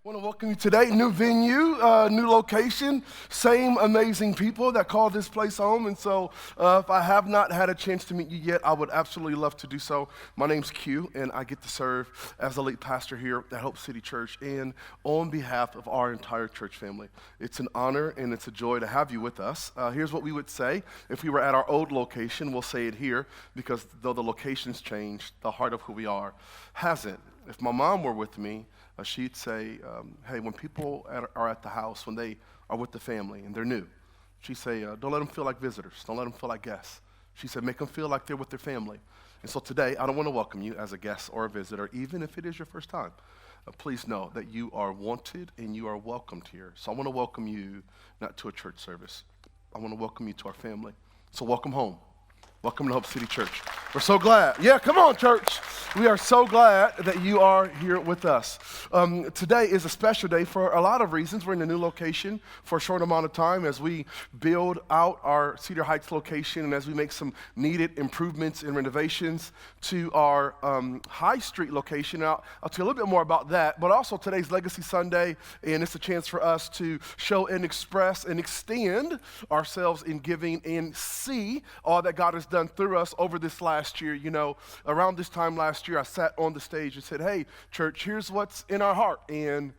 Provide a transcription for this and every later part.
I want to welcome you today. New venue, new location, same amazing people that call this place home. And so if I have not had a chance to meet you yet, I would absolutely love to do so. My name's Q, and I get to serve as the lead pastor here at Hope City Church and on behalf of our entire church family. It's an honor and it's a joy to have you with us. Here's what we would say. If we were at our old location, we'll say it here because though the location's changed, the heart of who we are hasn't. If my mom were with me, she'd say, hey, when people are at the house, when they are with the family and they're new, she'd say, don't let them feel like visitors. Don't let them feel like guests. She said, make them feel like they're with their family. And so today, I don't want to welcome you as a guest or a visitor, even if it is your first time. Please know that you are wanted and you are welcomed here. So I want to welcome you not to a church service. I want to welcome you to our family. So welcome home. Welcome to Hope City Church. We're so glad. Yeah, come on, church. We are so glad that you are here with us. Today is a special day for a lot of reasons. We're in a new location for a short amount of time as we build out our Cedar Heights location and as we make some needed improvements and renovations to our High Street location. Now, I'll tell you a little bit more about that, but also today's Legacy Sunday, and it's a chance for us to show and express and extend ourselves in giving and see all that God has done through us over this last year. You know, around this time last year, I sat on the stage and said, hey, church, here's what's in our heart. And,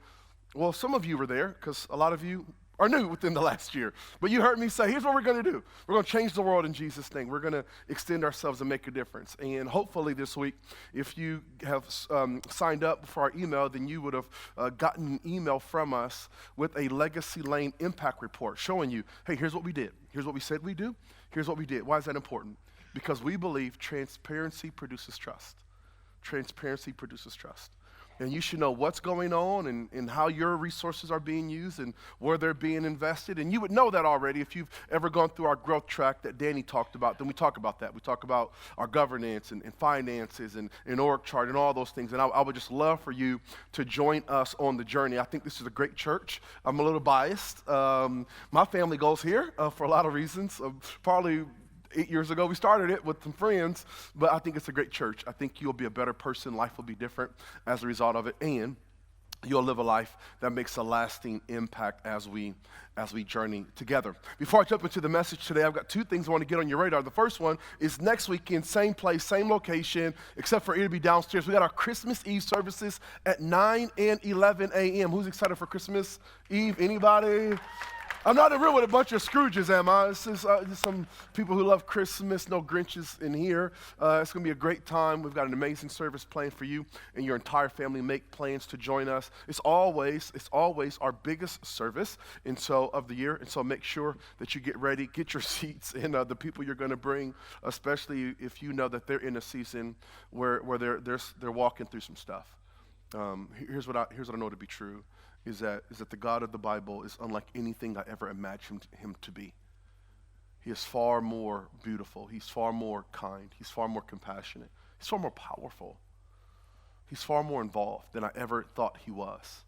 well, some of you were there because a lot of you are new within the last year. But you heard me say, here's what we're going to do. We're going to change the world in Jesus' name. We're going to extend ourselves and make a difference. And hopefully this week, if you have signed up for our email, then you would have gotten an email from us with a Legacy Lane impact report showing you, hey, here's what we did. Here's what we said we do. Here's what we did. Why is that important? Because we believe transparency produces trust. Transparency produces trust. And you should know what's going on and how your resources are being used and where they're being invested. And you would know that already if you've ever gone through our growth track that Danny talked about. Then we talk about that. We talk about our governance and finances and org chart and all those things. And I would just love for you to join us on the journey. I think this is a great church. I'm a little biased. My family goes here for a lot of reasons. Probably 8 years ago, we started it with some friends, but I think it's a great church. I think you'll be a better person. Life will be different as a result of it, and you'll live a life that makes a lasting impact as we journey together. Before I jump into the message today, I've got two things I want to get on your radar. The first one is next weekend, same place, same location, except for it'll be downstairs. We got our Christmas Eve services at 9 and 11 a.m. Who's excited for Christmas Eve? Anybody? I'm not in a room with a bunch of Scrooges, am I? This is some people who love Christmas, no Grinches in here. It's going to be a great time. We've got an amazing service planned for you and your entire family. Make plans to join us. It's always our biggest service of the year. And so make sure that you get ready, get your seats, and the people you're going to bring, especially if you know that they're in a season where they're walking through some stuff. Here's what I know to be true. Is that the God of the Bible is unlike anything I ever imagined him to be. He is far more beautiful. He's far more kind. He's far more compassionate. He's far more powerful. He's far more involved than I ever thought he was.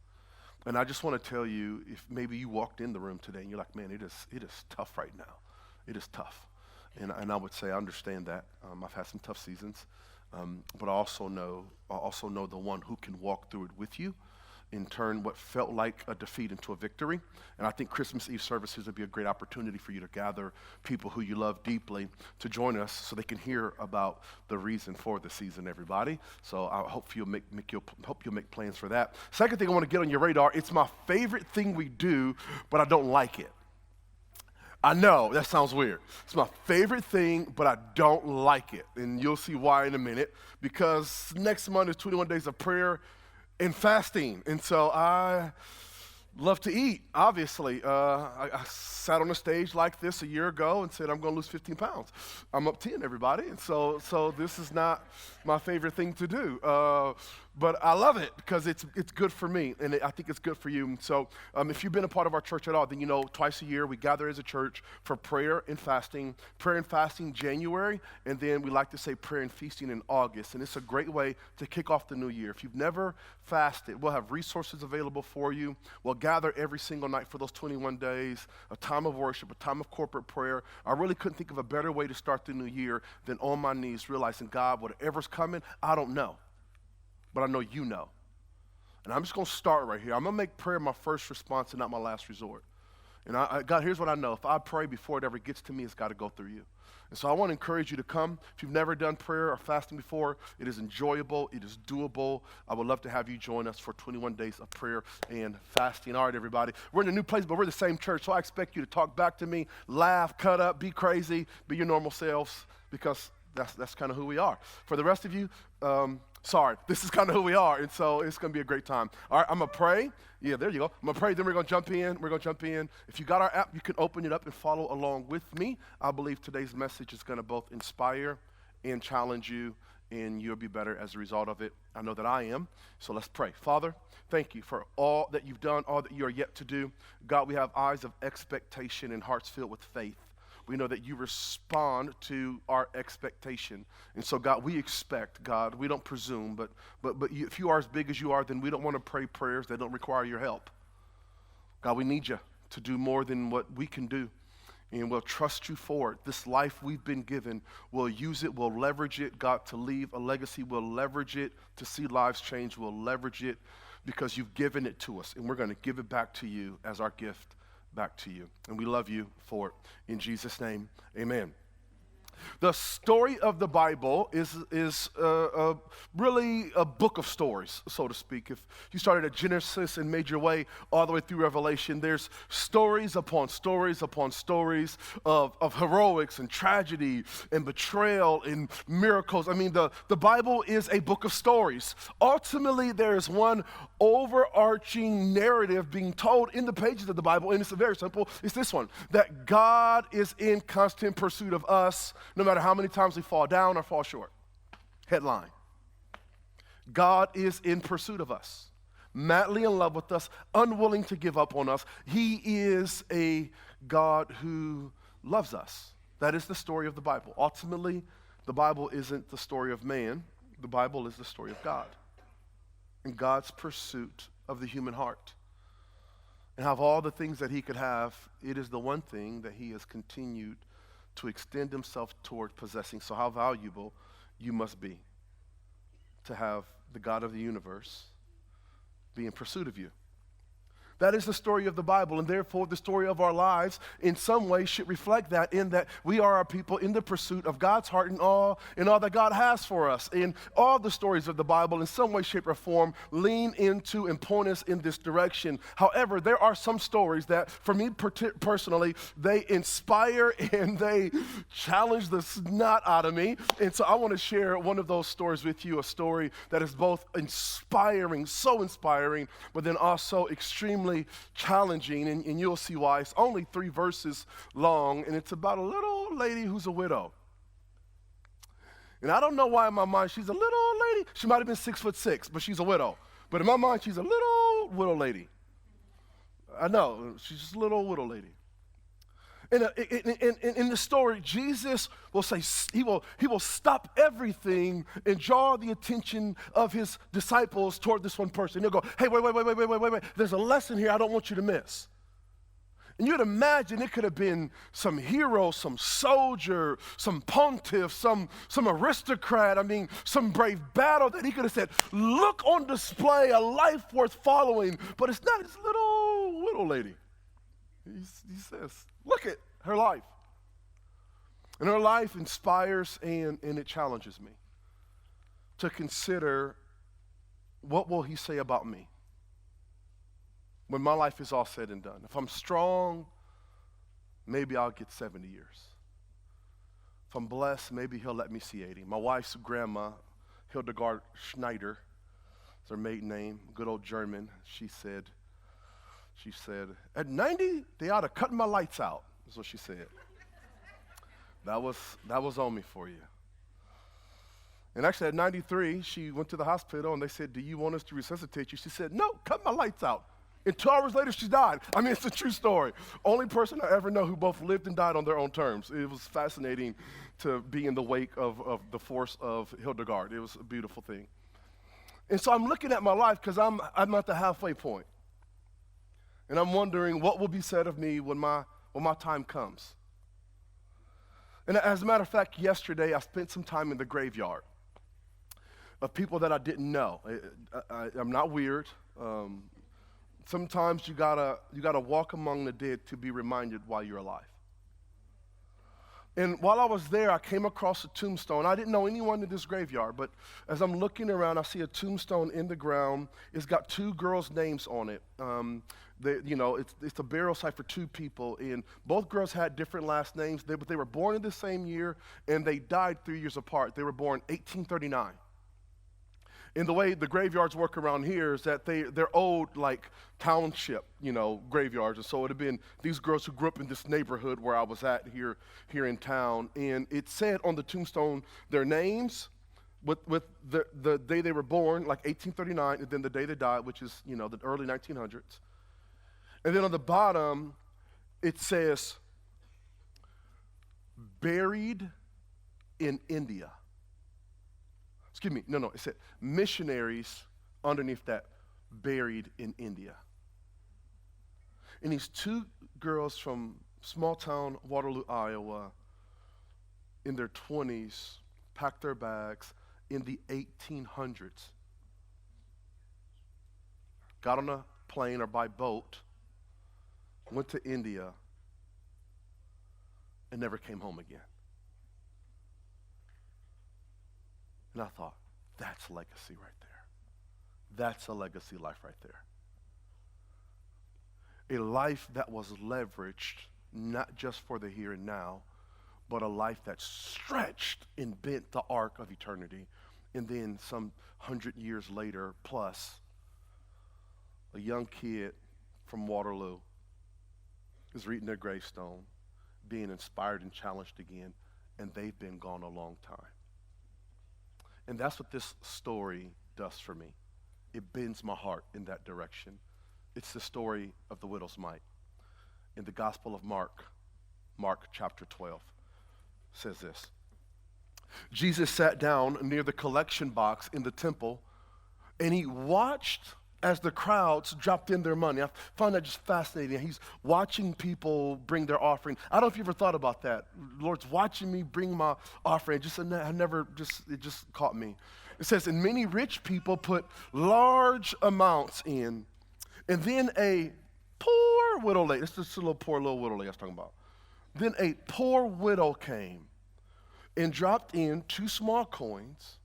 And I just want to tell you, if maybe you walked in the room today and you're like, man, it is tough right now. It is tough. And I would say I understand that. I've had some tough seasons. But I also know the one who can walk through it with you and turn what felt like a defeat into a victory. And I think Christmas Eve services would be a great opportunity for you to gather people who you love deeply to join us so they can hear about the reason for the season, everybody. So I hope you'll make plans for that. Second thing I want to get on your radar, it's my favorite thing we do, but I don't like it. I know, that sounds weird. It's my favorite thing, but I don't like it. And you'll see why in a minute, because next month is 21 days of prayer and fasting. And so I love to eat, obviously. I sat on a stage like this a year ago and said, I'm going to lose 15 pounds. I'm up 10, everybody. And so this is not my favorite thing to do. But I love it because it's good for me, and I think it's good for you. And so if you've been a part of our church at all, then you know twice a year we gather as a church for prayer and fasting. Prayer and fasting January, and then we like to say prayer and feasting in August. And it's a great way to kick off the new year. If you've never fasted, we'll have resources available for you. We'll gather every single night for those 21 days, a time of worship, a time of corporate prayer. I really couldn't think of a better way to start the new year than on my knees, realizing, God, whatever's coming, I don't know. But I know you know. And And I'm just going to start right here. I'm going to make prayer my first response and not my last resort. And God, here's what I know. If I pray before it ever gets to me, it's got to go through you. And so I want to encourage you to come. If you've never done prayer or fasting before, it is enjoyable. It is doable. I would love to have you join us for 21 days of prayer and fasting. All right, everybody. We're in a new place, but we're the same church, so I expect you to talk back to me, laugh, cut up, be crazy, be your normal selves, because that's kind of who we are. For the rest of you, sorry, this is kind of who we are, and so it's going to be a great time. All right, I'm going to pray. Yeah, there you go. I'm going to pray, then we're going to jump in. If you got our app, you can open it up and follow along with me. I believe today's message is going to both inspire and challenge you, and you'll be better as a result of it. I know that I am, so let's pray. Father, thank you for all that you've done, all that you are yet to do. God, we have eyes of expectation and hearts filled with faith. We know that you respond to our expectation. And so, God, we expect, God, we don't presume, but if you are as big as you are, then we don't want to pray prayers that don't require your help. God, we need you to do more than what we can do, and we'll trust you for it. This life we've been given, we'll use it, we'll leverage it, God, to leave a legacy. We'll leverage it to see lives change. We'll leverage it because you've given it to us, and we're going to give it back to you as our gift back to you. And we love you for it. In Jesus' name, amen. The story of the Bible is really a book of stories, so to speak. If you started at Genesis and made your way all the way through Revelation, there's stories upon stories upon stories of heroics and tragedy and betrayal and miracles. I mean, the Bible is a book of stories. Ultimately, there is one overarching narrative being told in the pages of the Bible, and it's very simple. It's this one, that God is in constant pursuit of us, no matter how many times we fall down or fall short. Headline. God is in pursuit of us, madly in love with us, unwilling to give up on us. He is a God who loves us. That is the story of the Bible. Ultimately, the Bible isn't the story of man. The Bible is the story of God and God's pursuit of the human heart. And have all the things that he could have, it is the one thing that he has continued to extend himself toward possessing. So how valuable you must be to have the God of the universe be in pursuit of you. That is the story of the Bible, and therefore the story of our lives in some way should reflect that, in that we are a people in the pursuit of God's heart and all that God has for us. And all the stories of the Bible in some way, shape, or form lean into and point us in this direction. However, there are some stories that, for me personally, they inspire and they challenge the snot out of me. And so I want to share one of those stories with you, a story that is both inspiring, so inspiring, but then also extremely challenging, and you'll see why. It's only 3 verses long, and it's about a little lady who's a widow. And I don't know why in my mind she's a little lady. She might have been 6'6", but she's a widow. But in my mind, she's a little widow lady. I know, she's just a little widow lady. In the story, Jesus will say, he will stop everything and draw the attention of his disciples toward this one person. He'll go, hey, wait. There's a lesson here I don't want you to miss. And you'd imagine it could have been some hero, some soldier, some pontiff, some aristocrat, some brave battle that he could have said, look on display, a life worth following. But it's not, it's little widow lady. He says, look at her life. And her life inspires and it challenges me to consider, what will he say about me when my life is all said and done? If I'm strong, maybe I'll get 70 years. If I'm blessed, maybe he'll let me see 80. My wife's grandma, Hildegard Schneider, is her maiden name, good old German. She said, at 90, they ought to cut my lights out, is what she said. That was on me for you. And actually at 93, she went to the hospital and they said, do you want us to resuscitate you? She said, no, cut my lights out. And 2 hours later, she died. It's a true story. Only person I ever know who both lived and died on their own terms. It was fascinating to be in the wake of the force of Hildegard. It was a beautiful thing. And so I'm looking at my life because I'm at the halfway point. And I'm wondering what will be said of me when my time comes. And as a matter of fact, yesterday I spent some time in the graveyard of people that I didn't know. I'm not weird. Um, Sometimes you gotta walk among the dead to be reminded why you're alive. And while I was there, I came across a tombstone. I didn't know anyone in this graveyard, but as I'm looking around, I see a tombstone in the ground. It's got two girls' names on it. It's a burial site for two people, and both girls had different last names. But they were born in the same year, and they died 3 years apart. They were born 1839. And the way the graveyards work around here is that they're old, like, township, graveyards. And so it would have been these girls who grew up in this neighborhood where I was at here in town. And it said on the tombstone their names with the day they were born, like 1839, and then the day they died, which is, the early 1900s. And then on the bottom, it says, buried in India. Excuse me, no, it said missionaries underneath that, buried in India. And these two girls from small town Waterloo, Iowa, in their 20s, packed their bags in the 1800s. Got on a plane or by boat, went to India, and never came home again. And I thought, that's legacy right there. That's a legacy life right there. A life that was leveraged, not just for the here and now, but a life that stretched and bent the arc of eternity. And then some 100 years later, plus, a young kid from Waterloo is reading their gravestone, being inspired and challenged again, and they've been gone a long time. And that's what this story does for me. It bends my heart in that direction. It's the story of the widow's mite. In the Gospel of Mark chapter 12, says this. Jesus sat down near the collection box in the temple, and he watched as the crowds dropped in their money. I find that just fascinating. He's watching people bring their offering. I don't know if you ever thought about that. The Lord's watching me bring my offering. It just caught me. It says, and many rich people put large amounts in. And then a poor widow lady, this is a poor little widow lady I was talking about. Then a poor widow came and dropped in 2 small coins.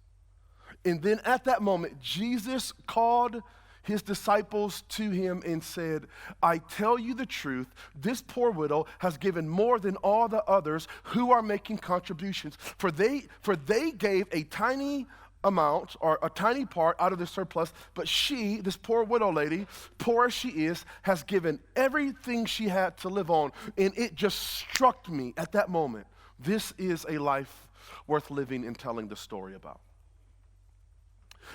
And then at that moment, Jesus called his disciples to him and said, I tell you the truth, this poor widow has given more than all the others who are making contributions. For they gave a tiny amount or a tiny part out of the surplus, but she, this poor widow lady, poor as she is, has given everything she had to live on. And it just struck me at that moment. This is a life worth living and telling the story about.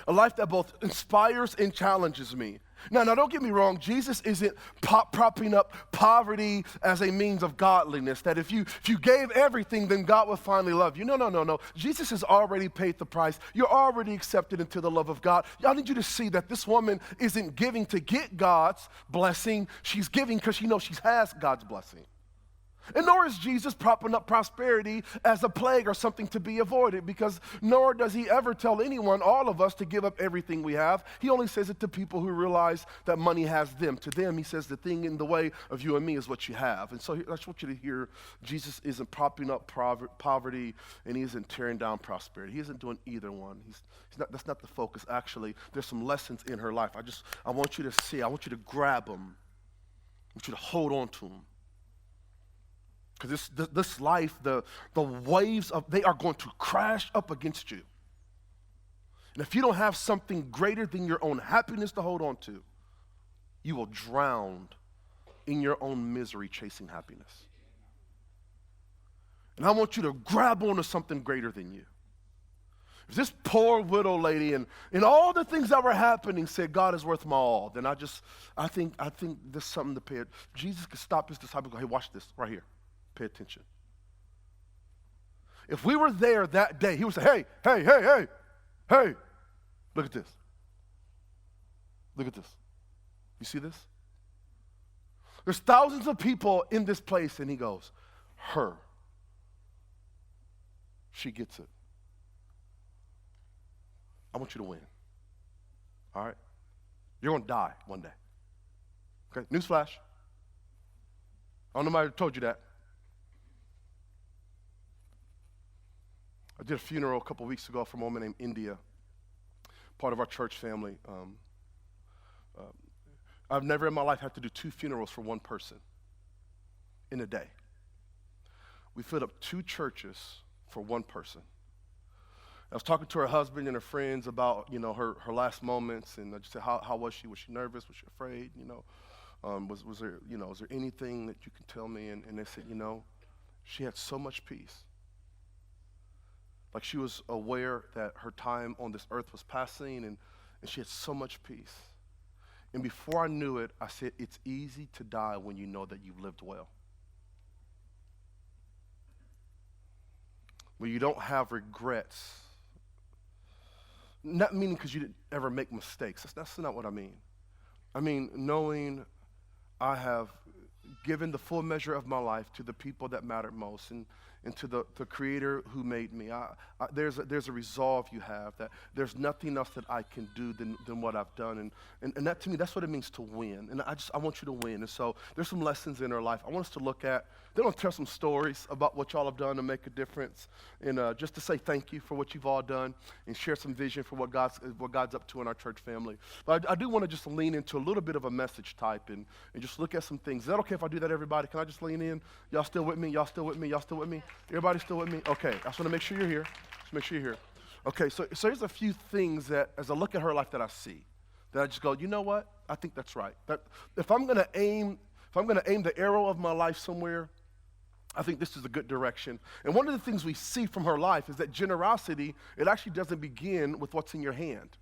A life that both inspires and challenges me. Now, don't get me wrong. Jesus isn't propping up poverty as a means of godliness, that if you gave everything, then God will finally love you. No. Jesus has already paid the price. You're already accepted into the love of God. I need you to see that this woman isn't giving to get God's blessing. She's giving because she knows she has God's blessing. And nor is Jesus propping up prosperity as a plague or something to be avoided, because nor does he ever tell anyone, all of us, to give up everything we have. He only says it to people who realize that money has them. To them, he says the thing in the way of you and me is what you have. And so I just want you to hear, Jesus isn't propping up poverty, and he isn't tearing down prosperity. He isn't doing either one. That's not the focus. Actually, there's some lessons in her life. I want you to see. I want you to grab them. I want you to hold on to them. Because this life, the waves they are going to crash up against you. And if you don't have something greater than your own happiness to hold on to, you will drown in your own misery chasing happiness. And I want you to grab onto something greater than you. If this poor widow lady and all the things that were happening said God is worth my all, then I think there's something to pay it. Jesus could stop his disciples and go, hey, watch this right here. Pay attention. If we were there that day, he would say, hey, look at this. Look at this. You see this? There's thousands of people in this place, and he goes, her. She gets it. I want you to win. All right? You're going to die one day. Okay, newsflash. I don't know if I told you that. I did a funeral a couple weeks ago for a woman named India, part of our church family. I've never in my life had to do 2 funerals for one person in a day. We filled up 2 churches for one person. I was talking to her husband and her friends about, her last moments, and I just said, how was she? Was she nervous? Was she afraid? Was there anything that you can tell me? And they said, she had so much peace. Like she was aware that her time on this earth was passing, and she had so much peace. And before I knew it, I said, it's easy to die when you know that you've lived well. When you don't have regrets. Not meaning because you didn't ever make mistakes. That's not what I mean. I mean, knowing I have given the full measure of my life to the people that mattered most, and to the Creator who made me. There's a resolve you have that there's nothing else that I can do than what I've done. And that, to me, that's what it means to win. And I want you to win. And so there's some lessons in our life I want us to look at. Then I'll tell some stories about what y'all have done to make a difference, and just to say thank you for what you've all done, and share some vision for what God's up to in our church family. But I do want to just lean into a little bit of a message type and just look at some things. Is that okay if I do that, everybody? Can I just lean in? Y'all still with me? Y'all still with me? Y'all still with me? Everybody still with me? Okay, I just want to make sure you're here. Just make sure you're here. Okay, so here's a few things that, as I look at her life, that I see, that I just go, you know what? I think that's right. That if I'm gonna aim the arrow of my life somewhere, I think this is a good direction. And one of the things we see from her life is that generosity, it actually doesn't begin with what's in your hand,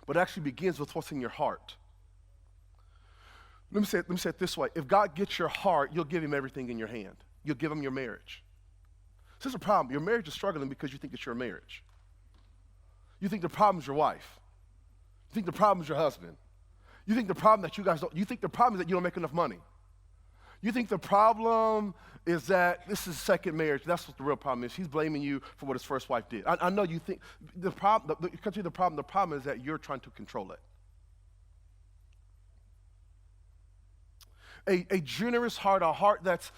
but it actually begins with what's in your heart. Let me say it this way. If God gets your heart, you'll give him everything in your hand. You'll give him your marriage. This is a problem. Your marriage is struggling because you think it's your marriage. You think the problem is your wife. You think the problem is your husband. You think the problem that you think the problem is that you don't make enough money. You think the problem is that this is second marriage. That's what the real problem is. He's blaming you for what his first wife did. I know you think the problem is that you're trying to control it. A generous heart, a heart that's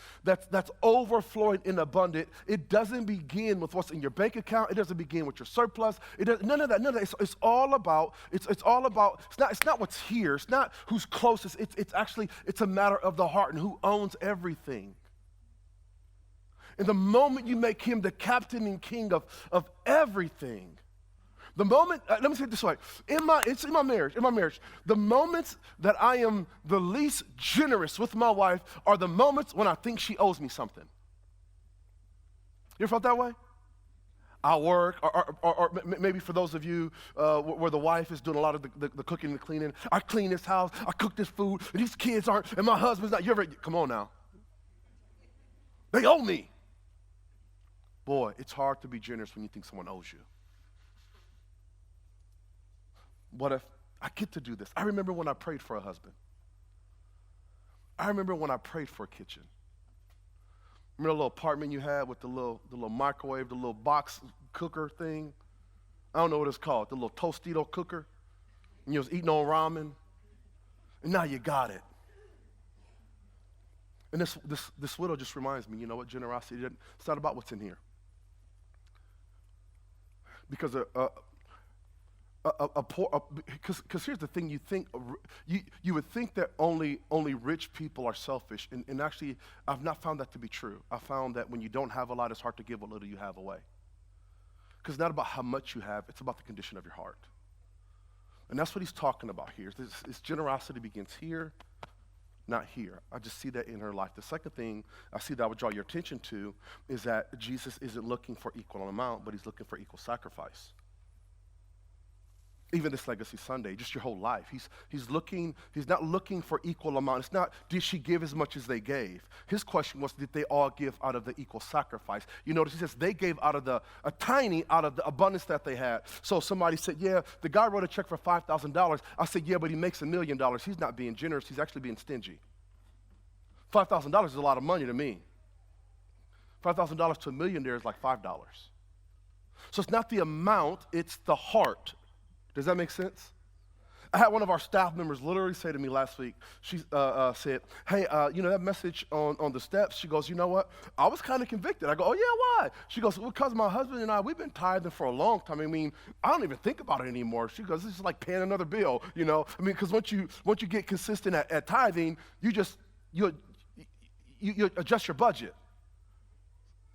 overflowing and abundant, it doesn't begin with what's in your bank account. It doesn't begin with your surplus. None of that. It's all about, it's not what's here. It's not who's closest. It's a matter of the heart and who owns everything. And the moment you make him the captain and king of everything, the moment, let me say it this way, it's in my marriage, the moments that I am the least generous with my wife are the moments when I think she owes me something. You ever felt that way? I work, or maybe for those of you where the wife is doing a lot of the cooking and the cleaning, I clean this house, I cook this food, and these kids aren't, and my husband's not, come on now. They owe me. Boy, it's hard to be generous when you think someone owes you. What if I get to do this? I remember when I prayed for a husband. I remember when I prayed for a kitchen. Remember the little apartment you had with the little microwave, the little box cooker thing? I don't know what it's called, the little Tostito cooker. And you was eating on ramen. And now you got it. And this widow just reminds me, you know what, generosity, it's not about what's in here. Because because here's the thing, you would think that only rich people are selfish, and actually I've not found that to be true. I found that when you don't have a lot, it's hard to give what little you have away. Because it's not about how much you have, it's about the condition of your heart. And that's what he's talking about here. This generosity begins here, not here. I just see that in her life. The second thing I see that I would draw your attention to is that Jesus isn't looking for equal amount, but he's looking for equal sacrifice. Even this Legacy Sunday, just your whole life. He's not looking for equal amount. It's not, did she give as much as they gave? His question was, did they all give out of the equal sacrifice? You notice he says they gave out of the abundance that they had. So somebody said, yeah, the guy wrote a check for $5,000. I said, yeah, but he makes $1 million. He's not being generous. He's actually being stingy. $5,000 is a lot of money to me. $5,000 to $1 million is like $5. So it's not the amount, it's the heart. Does that make sense? I had one of our staff members literally say to me last week, she said, hey, that message on the steps, she goes, you know what? I was kind of convicted. I go, oh, yeah, why? She goes, well, because my husband and I, we've been tithing for a long time. I mean, I don't even think about it anymore. She goes, this is like paying another bill, I mean, because once you get consistent at tithing, you adjust your budget.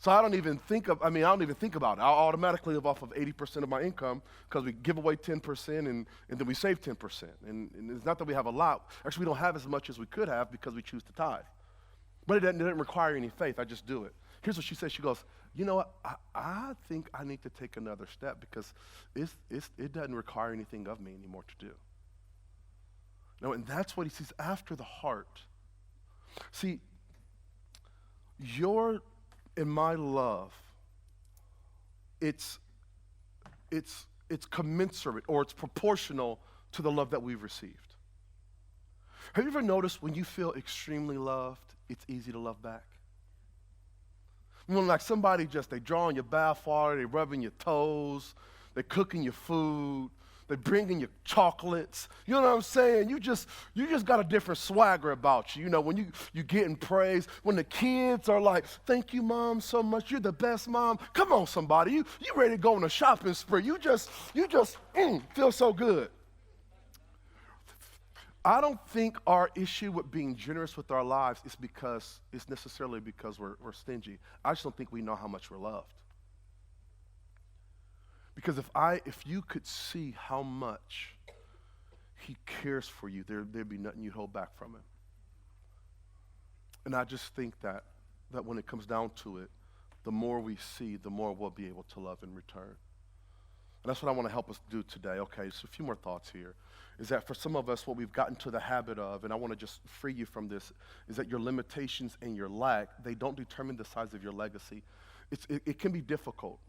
So I don't even think about it. I'll automatically live off of 80% of my income because we give away 10% and then we save 10%. And it's not that we have a lot. Actually, we don't have as much as we could have because we choose to tithe. But it doesn't require any faith. I just do it. Here's what she says. She goes, you know what? I think I need to take another step because it doesn't require anything of me anymore to do. No, and that's what he sees after the heart. See, in my love, it's commensurate or it's proportional to the love that we've received. Have you ever noticed when you feel extremely loved, it's easy to love back? When like somebody they drawing your bath water, they rubbing your toes, they cooking your food, they bringing you chocolates. You know what I'm saying? You just got a different swagger about you. When you getting praise, when the kids are like, thank you, Mom, so much. You're the best mom. Come on, somebody. You ready to go on a shopping spree. You just feel so good. I don't think our issue with being generous with our lives is necessarily because we're stingy. I just don't think we know how much we're loved. Because if you could see how much he cares for you, there'd be nothing you'd hold back from him. And I just think that when it comes down to it, the more we see, the more we'll be able to love in return. And that's what I want to help us do today. Okay, so a few more thoughts here. Is that for some of us, what we've gotten to the habit of, and I want to just free you from this, is that your limitations and your lack, they don't determine the size of your legacy. It can be difficult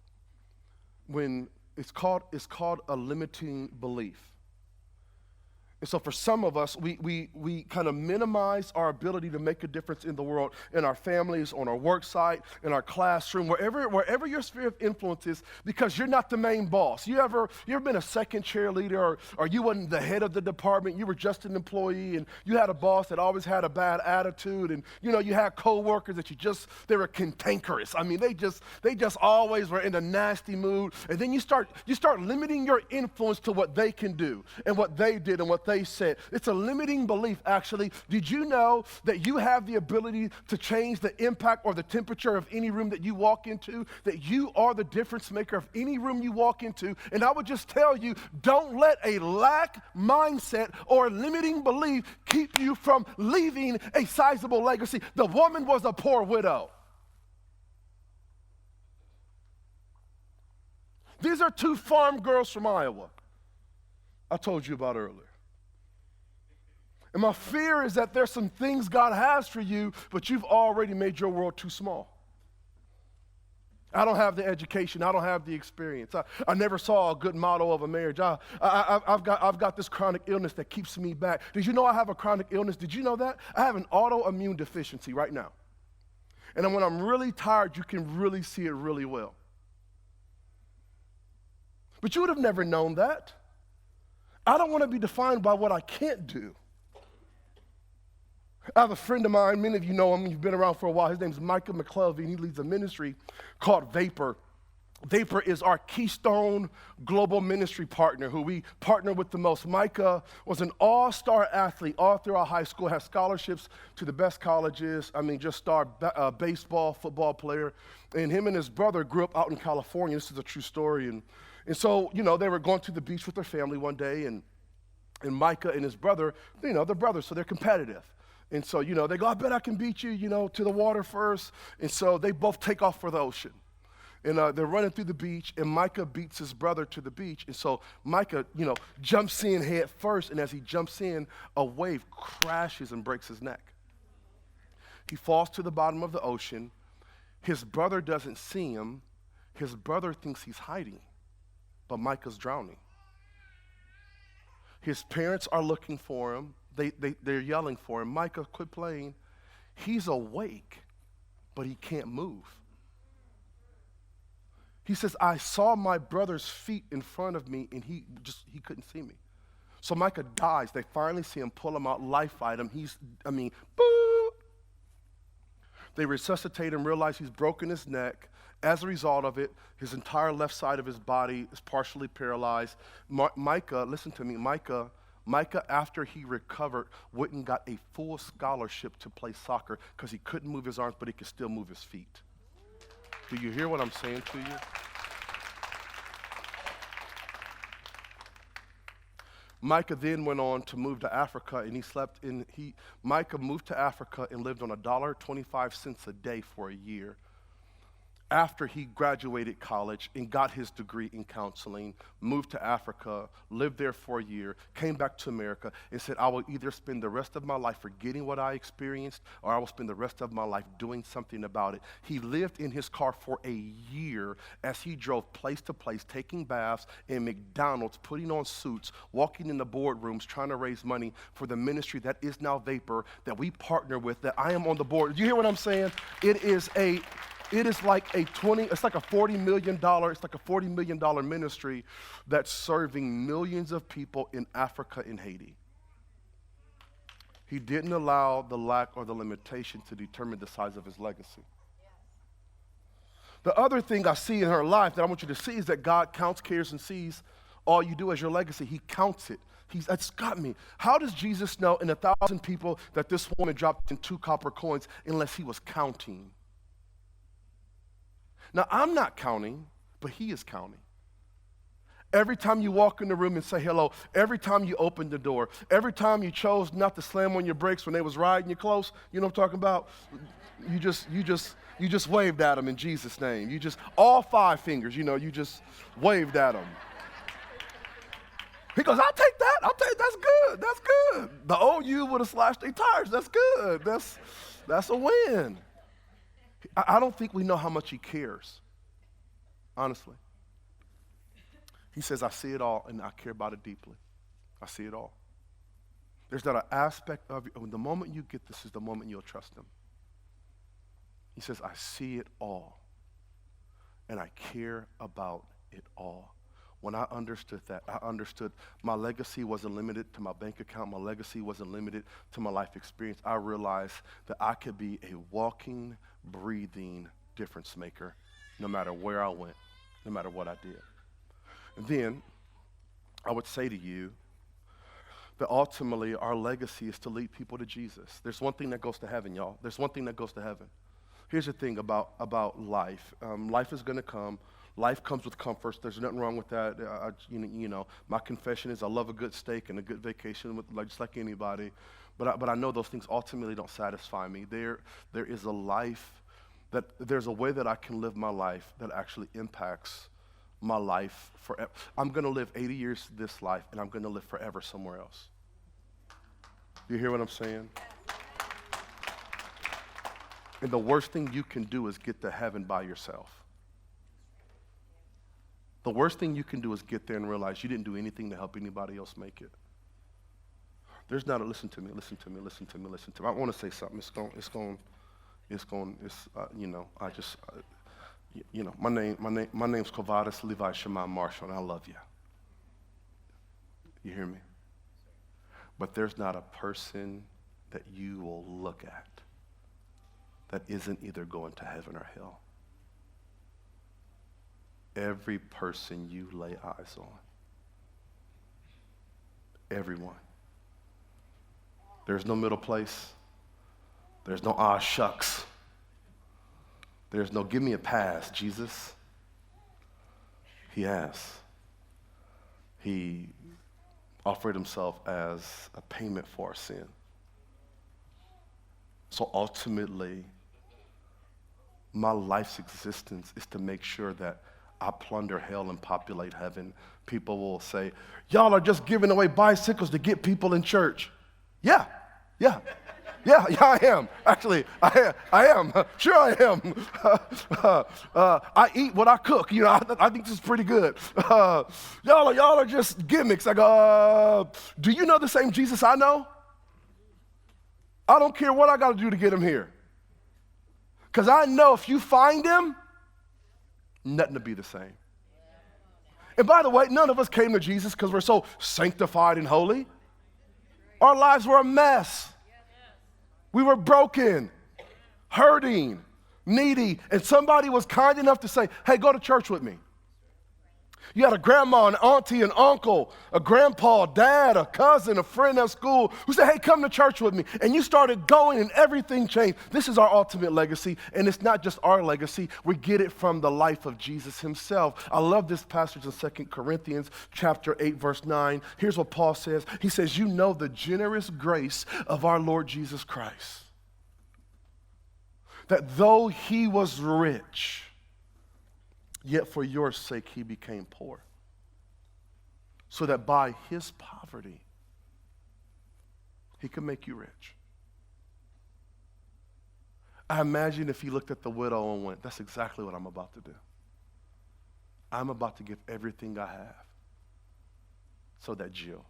when it's called a limiting belief. And so for some of us, we kind of minimize our ability to make a difference in the world, in our families, on our work site, in our classroom, wherever your sphere of influence is, because you're not the main boss. You ever been a second cheerleader, or you wasn't the head of the department, you were just an employee, and you had a boss that always had a bad attitude, and you had coworkers that they were cantankerous. I mean, they just always were in a nasty mood, and then you start limiting your influence to what they can do, and what they did, and what they said. It's a limiting belief, actually. Did you know that you have the ability to change the impact or the temperature of any room that you walk into? That you are the difference maker of any room you walk into? And I would just tell you, don't let a lack mindset or a limiting belief keep you from leaving a sizable legacy. The woman was a poor widow. These are two farm girls from Iowa I told you about earlier. And my fear is that there's some things God has for you, but you've already made your world too small. I don't have the education. I don't have the experience. I never saw a good model of a marriage. I've got this chronic illness that keeps me back. Did you know I have a chronic illness? Did you know that? I have an autoimmune deficiency right now. And when I'm really tired, you can really see it really well. But you would have never known that. I don't want to be defined by what I can't do. I have a friend of mine, many of you know him, you've been around for a while. His name's Micah McClelvey, and he leads a ministry called Vapor. Vapor is our Keystone Global Ministry partner who we partner with the most. Micah was an all-star athlete all through our high school, has scholarships to the best colleges. Just star baseball, football player. And him and his brother grew up out in California. This is a true story. And so, they were going to the beach with their family one day, and Micah and his brother, they're brothers, so they're competitive. And so, they go, I bet I can beat you, to the water first. And so they both take off for the ocean. And they're running through the beach, and Micah beats his brother to the beach. And so Micah, jumps in head first, and as he jumps in, a wave crashes and breaks his neck. He falls to the bottom of the ocean. His brother doesn't see him. His brother thinks he's hiding, but Micah's drowning. His parents are looking for him. They're yelling for him. Micah, quit playing. He's awake, but he can't move. He says, I saw my brother's feet in front of me, and he couldn't see me. So Micah dies. They finally see him, pull him out, life flight him. Boo! They resuscitate him, realize he's broken his neck. As a result of it, his entire left side of his body is partially paralyzed. Micah, listen to me, Micah, after he recovered, went and got a full scholarship to play soccer because he couldn't move his arms, but he could still move his feet. Do you hear what I'm saying to you? Micah then went on to move to Africa, and Micah moved to Africa and lived on $1.25 a day for a year. After he graduated college and got his degree in counseling, moved to Africa, lived there for a year, came back to America, and said, I will either spend the rest of my life forgetting what I experienced, or I will spend the rest of my life doing something about it. He lived in his car for a year as he drove place to place, taking baths in McDonald's, putting on suits, walking in the boardrooms, trying to raise money for the ministry that is now Vapor, that we partner with, that I am on the board. Do you hear what I'm saying? It's like a $40 million ministry that's serving millions of people in Africa and Haiti. He didn't allow the lack or the limitation to determine the size of his legacy. The other thing I see in her life that I want you to see is that God counts, cares, and sees all you do as your legacy. He counts it. That's got me. How does Jesus know in 1,000 people that this woman dropped in 2 copper coins unless he was counting? Now, I'm not counting, but he is counting. Every time you walk in the room and say hello, every time you open the door, every time you chose not to slam on your brakes when they was riding you close, you know what I'm talking about? You just waved at them in Jesus' name. All 5 fingers, you just waved at them. He goes, I'll take that. That's good. That's good. The old you would have slashed their tires. That's good. That's a win. I don't think we know how much he cares, honestly. He says, I see it all, and I care about it deeply. I see it all. There's not an aspect of you. The moment you get this is the moment you'll trust him. He says, I see it all, and I care about it all. When I understood that, I understood my legacy wasn't limited to my bank account. My legacy wasn't limited to my life experience. I realized that I could be a walking, breathing difference maker no matter where I went, no matter what I did. And then I would say to you that ultimately our legacy is to lead people to Jesus. There's one thing that goes to heaven, y'all. There's one thing that goes to heaven. Here's the thing about life. Life is going to come. Life comes with comforts. There's nothing wrong with that. My confession is I love a good steak and a good vacation, just like anybody. But I know those things ultimately don't satisfy me. There is a life there's a way that I can live my life that actually impacts my life forever. I'm going to live 80 years this life, and I'm going to live forever somewhere else. You hear what I'm saying? And the worst thing you can do is get to heaven by yourself. The worst thing you can do is get there and realize you didn't do anything to help anybody else make it. Listen to me. I want to say something. My name's Quovadis Levi Shema Marshall, and I love you. You hear me? But there's not a person that you will look at that isn't either going to heaven or hell. Every person you lay eyes on. Everyone. There's no middle place. There's no shucks. There's no give me a pass, Jesus. He has. He offered himself as a payment for our sin. So ultimately, my life's existence is to make sure that I plunder hell and populate heaven. People will say, y'all are just giving away bicycles to get people in church. Yeah, I am. Actually, I am. Sure I am. I eat what I cook. I think this is pretty good. Y'all are just gimmicks. I go, do you know the same Jesus I know? I don't care what I got to do to get him here. Because I know if you find him, nothing to be the same. And by the way, none of us came to Jesus because we're so sanctified and holy. Our lives were a mess. We were broken, hurting, needy, and somebody was kind enough to say, hey, go to church with me. You had a grandma, an auntie, an uncle, a grandpa, a dad, a cousin, a friend at school who said, hey, come to church with me. And you started going and everything changed. This is our ultimate legacy, and it's not just our legacy. We get it from the life of Jesus himself. I love this passage in 2 Corinthians chapter 8, verse 9. Here's what Paul says. He says, you know the generous grace of our Lord Jesus Christ, that though he was rich, yet for your sake he became poor, so that by his poverty he could make you rich. I imagine if he looked at the widow and went, that's exactly what I'm about to do. I'm about to give everything I have so that Jill,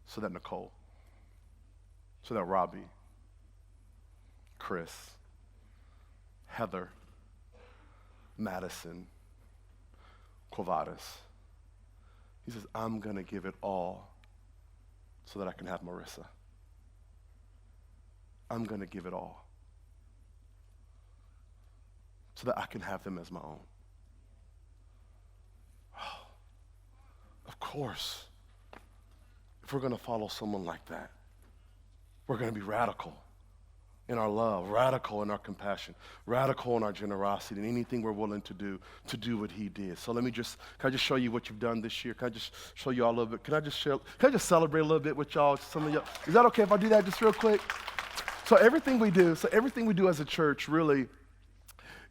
so that Nicole, so that Robbie, Chris, Heather, Madison, Quovadis. He says, I'm going to give it all so that I can have Marissa. I'm going to give it all so that I can have them as my own. Oh, of course, if we're going to follow someone like that, we're going to be radical in our love, radical in our compassion, radical in our generosity, and anything we're willing to do what he did. So can I just show you what you've done this year? Can I just show you all a little bit? Can I just celebrate a little bit with y'all? Some of y'all, is that okay if I do that just real quick? So everything we do as a church, really,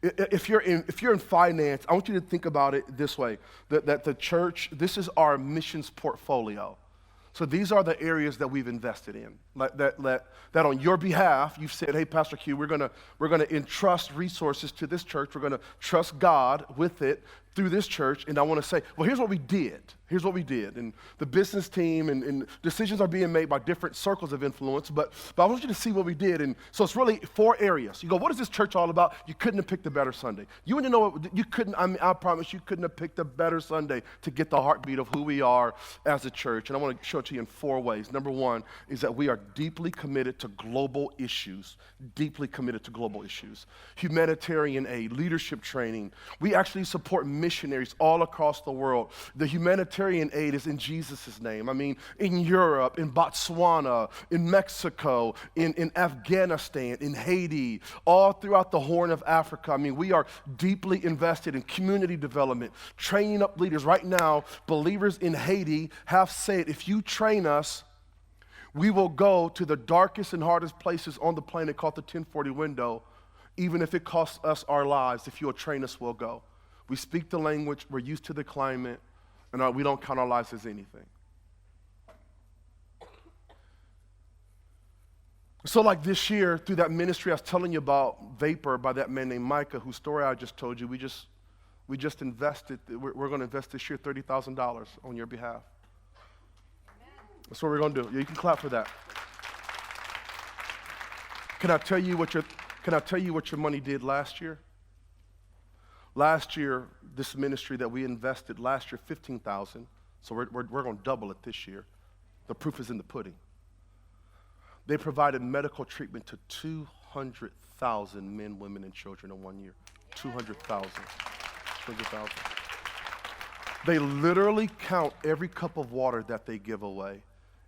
if you're in finance, I want you to think about it this way, that the church, this is our missions portfolio. So these are the areas that we've invested in. That on your behalf, you've said, hey, Pastor Q, we're gonna entrust resources to this church. We're gonna trust God with it through this church. And I want to say, well, here's what we did. Here's what we did. And the business team and decisions are being made by different circles of influence. But I want you to see what we did. And so it's really 4 areas. You go, what is this church all about? You couldn't have picked a better Sunday. You want to know what you couldn't, I promise you couldn't have picked a better Sunday to get the heartbeat of who we are as a church. And I want to show it to you in 4 ways. Number 1 is that we are deeply committed to global issues. Deeply committed to global issues. Humanitarian aid, leadership training. We actually support missionaries all across the world. The humanitarian aid is in Jesus' name. I mean, in Europe, in Botswana, in Mexico, in Afghanistan, in Haiti, all throughout the Horn of Africa. I mean, we are deeply invested in community development, training up leaders. Right now, believers in Haiti have said, if you train us, we will go to the darkest and hardest places on the planet called the 1040 window, even if it costs us our lives. If you'll train us, we'll go. We speak the language, we're used to the climate, and we don't count our lives as anything. So like this year, through that ministry I was telling you about, Vapor, by that man named Micah, whose story I just told you, we just invested, we're going to invest this year $30,000 on your behalf. That's what we're going to do. Yeah, you can clap for that. Can I tell you what your money did last year? Last year, this ministry that we invested last year, $15,000. So we're going to double it this year. The proof is in the pudding. They provided medical treatment to 200,000 men, women, and children in 1 year. 200,000. 200,000. They literally count every cup of water that they give away,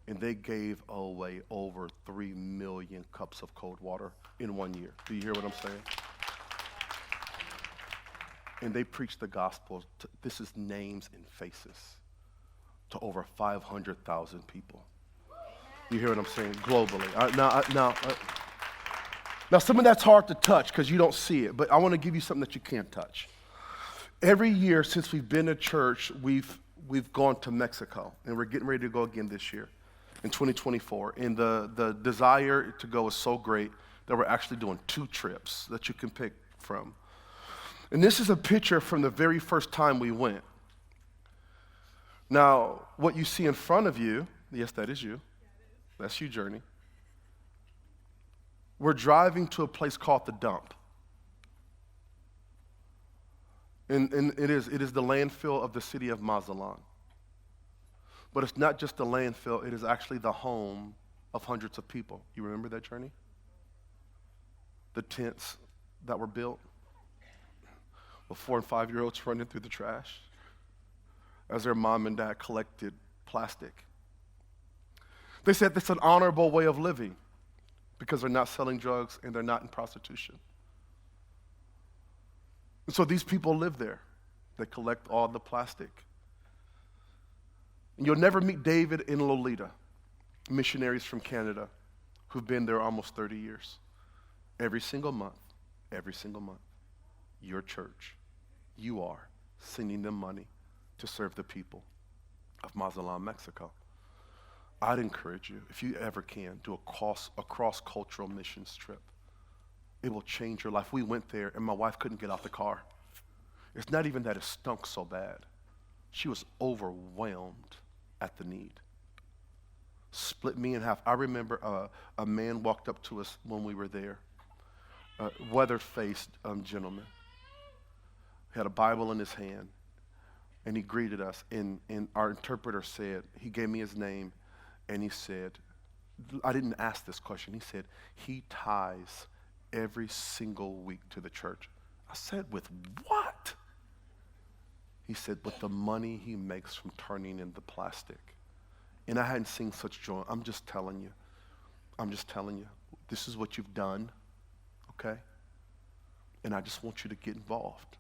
and they gave away over 3 million cups of cold water in 1 year. Do you hear what I'm saying? And they preached the gospel, this is names and faces, to over 500,000 people. You hear what I'm saying? Globally. Now, some of that's hard to touch because you don't see it, but I want to give you something that you can't touch. Every year since we've been a church, we've gone to Mexico, and we're getting ready to go again this year in 2024. And the desire to go is so great that we're actually doing 2 trips that you can pick from. And this is a picture from the very first time we went. Now, what you see in front of you, yes, that is you. That's you, Journey. We're driving to a place called The Dump. And it is the landfill of the city of Mazatlan. But it's not just the landfill, it is actually the home of hundreds of people. You remember that journey? The tents that were built with 4 and 5-year-olds running through the trash as their mom and dad collected plastic. They said it's an honorable way of living because they're not selling drugs and they're not in prostitution. And so these people live there. They collect all the plastic. And you'll never meet David and Lolita, missionaries from Canada who've been there almost 30 years. Every single month, your church, you are sending them money to serve the people of Mazatlan, Mexico. I'd encourage you, if you ever can, do a cross-cultural missions trip. It will change your life. We went there, and my wife couldn't get out the car. It's not even that it stunk so bad. She was overwhelmed at the need. Split me in half. I remember a man walked up to us when we were there, a weathered-faced gentleman. He had a Bible in his hand, and he greeted us, and our interpreter said, he gave me his name, and he said, I didn't ask this question. He said, he tithes every single week to the church. I said, with what? He said, with the money he makes from turning in the plastic. And I hadn't seen such joy. I'm just telling you. This is what you've done, okay? And I just want you to get involved.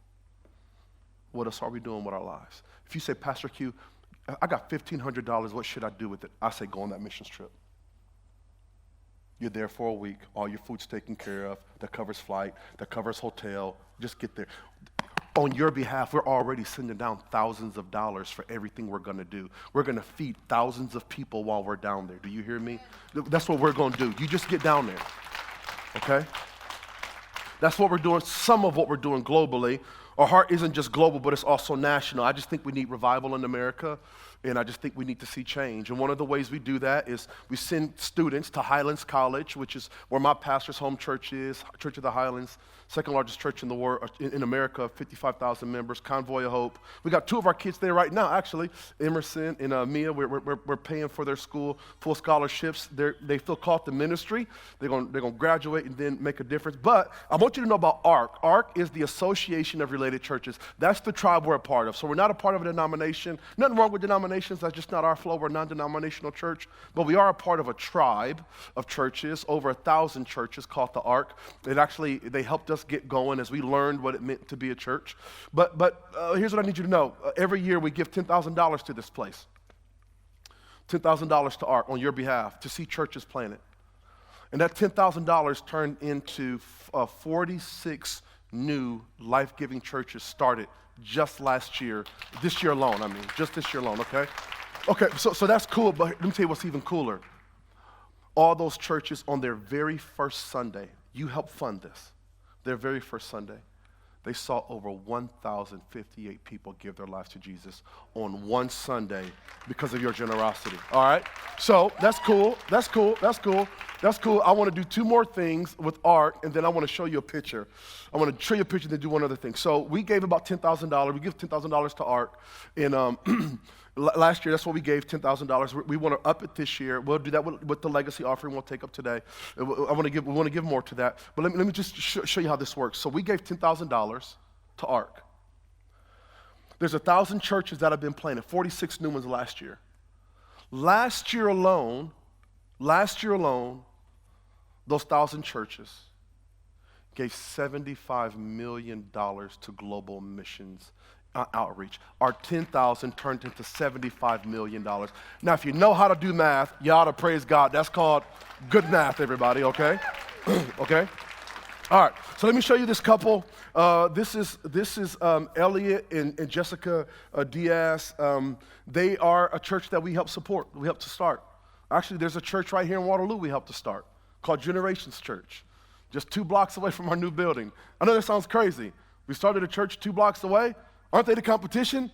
What else are we doing with our lives? If you say, Pastor Q, I got $1,500, what should I do with it? I say, go on that missions trip. You're there for a week. All your food's taken care of. That covers flight. That covers hotel. Just get there. On your behalf, we're already sending down thousands of dollars for everything we're going to do. We're going to feed thousands of people while we're down there. Do you hear me? That's what we're going to do. You just get down there, okay? That's what we're doing, some of what we're doing globally. Our heart isn't just global, but it's also national. I just think we need revival in America, and I just think we need to see change. And one of the ways we do that is we send students to Highlands College, which is where my pastor's home church is, Church of the Highlands, second largest church in the world, in America, 55,000 members, Convoy of Hope. We got 2 of our kids there right now, actually, Emerson and Mia. We're paying for their school, full scholarships. They feel called to ministry. They're gonna graduate and then make a difference. But I want you to know about ARC. ARC is the Association of Related Churches. That's the tribe we're a part of. So we're not a part of a denomination. Nothing wrong with denominations. That's just not our flow. We're a non-denominational church. But we are a part of a tribe of churches, over 1,000 churches called the ARC. They helped us get going as we learned what it meant to be a church. But here's what I need you to know. Every year we give $10,000 to this place. $10,000 to ARC on your behalf to see churches planted. And that $10,000 turned into 46 new life-giving churches started just last year, this year alone, just this year alone, okay? Okay, so that's cool, but let me tell you what's even cooler. All those churches on their very first Sunday, you helped fund this, their very first Sunday, they saw over 1,058 people give their lives to Jesus on one Sunday because of your generosity, all right? So that's cool. I want to do 2 more things with ARC, and then I want to show you a picture. I want to show you a picture and then do one other thing. So we gave about $10,000. We give $10,000 to ARC. And last year, that's what we gave, $10,000. We want to up it this year. We'll do that with the legacy offering we'll take up today. We want to give more to that. But let me just show you how this works. So we gave $10,000 to ARC. There's 1,000 churches that have been planted, 46 new ones last year. Last year alone, those 1,000 churches gave $75 million to global missions outreach. Our 10,000 turned into $75 million. Now, if you know how to do math, you ought to praise God. That's called good math, everybody, okay? Okay? All right, so let me show you this couple. This is Elliot and Jessica Diaz. They are a church that we help support, we help to start. Actually, there's a church right here in Waterloo we helped to start called Generations Church, just 2 blocks away from our new building. I know that sounds crazy. We started a church 2 blocks away. Aren't they the competition?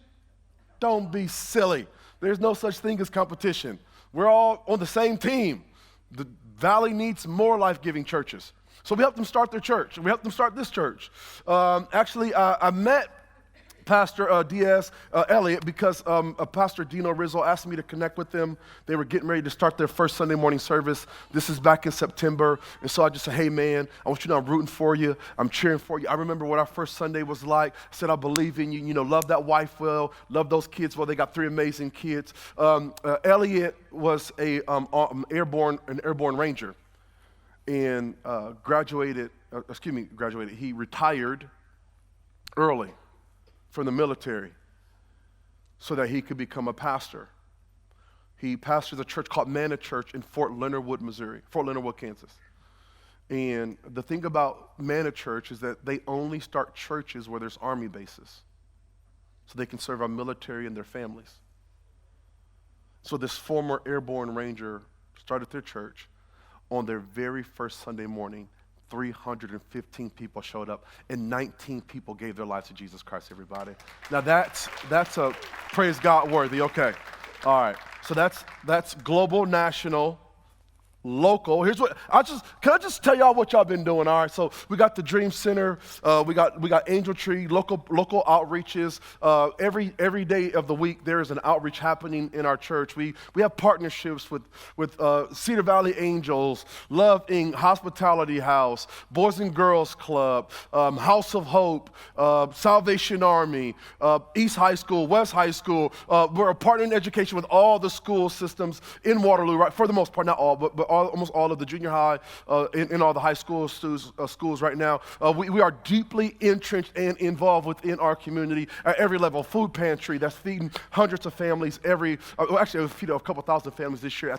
Don't be silly. There's no such thing as competition. We're all on the same team. The Valley needs more life-giving churches. So we helped them start their church. We helped them start this church. I met Pastor Diaz, Elliott, because Pastor Dino Rizzo asked me to connect with them. They were getting ready to start their first Sunday morning service. This is back in September. And so I just said, hey, man, I want you to know I'm rooting for you. I'm cheering for you. I remember what our first Sunday was like. I said, I believe in you. You know, love that wife well. Love those kids well. They got 3 amazing kids. Elliott was an airborne ranger and graduated. He retired early from the military so that he could become a pastor. He pastors a church called Manna Church in Fort Leonard Wood, Kansas. And the thing about Manna Church is that they only start churches where there's army bases so they can serve our military and their families. So this former airborne ranger started their church. On their very first Sunday morning, 315 people showed up, and 19 people gave their lives to Jesus Christ, everybody. Now that's a praise God worthy, okay. All right, so that's global, national, local. Here's what can I just tell y'all what y'all been doing? All right, so we got the Dream Center, we got Angel Tree, local outreaches. Every day of the week there is an outreach happening in our church. We have partnerships with Cedar Valley Angels, Love Inc., Hospitality House, Boys and Girls Club, House of Hope, Salvation Army, East High School, West High School. We're a partner in education with all the school systems in Waterloo, right? For the most part, not all, but almost all of the junior high and all the high school schools right now. We are deeply entrenched and involved within our community at every level. Food pantry that's feeding hundreds of families actually feed a couple thousand families this year